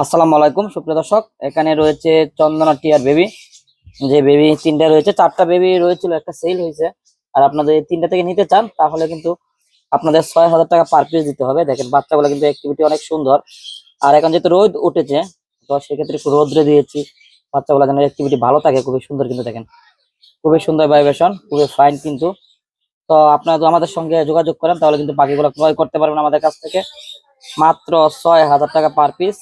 আসসালামু আলাইকুম সুপ্রিয় দর্শক, এখানে রয়েছে চন্দনা টিয়ার বেবি। যে বেবি তিনটা রয়েছে, চারটা বেবি রয়েছিল, একটা সেল হয়েছে। আর আপনাদের এই তিনটা থেকে নিতে চান তাহলে কিন্তু আপনাদের 6,000 টাকা পার পিস দিতে হবে। দেখেন বাচ্চাগুলো কিন্তু অ্যাক্টিভিটি অনেক সুন্দর। আর এখন যেহেতু রোদ উঠেছে, তো সেক্ষেত্রে একটু রোদ্রে দিয়েছি বাচ্চাগুলো যেন অ্যাক্টিভিটি ভালো থাকে। খুবই সুন্দর কিন্তু দেখেন, খুবই সুন্দর ভাইব্রেশন, খুবই ফাইন কিন্তু। তো আপনারা যদি আমাদের সঙ্গে যোগাযোগ করেন তাহলে কিন্তু বাকিগুলো ক্রয় করতে পারবেন আমাদের কাছ থেকে মাত্র 6,000 টাকা পার পিস।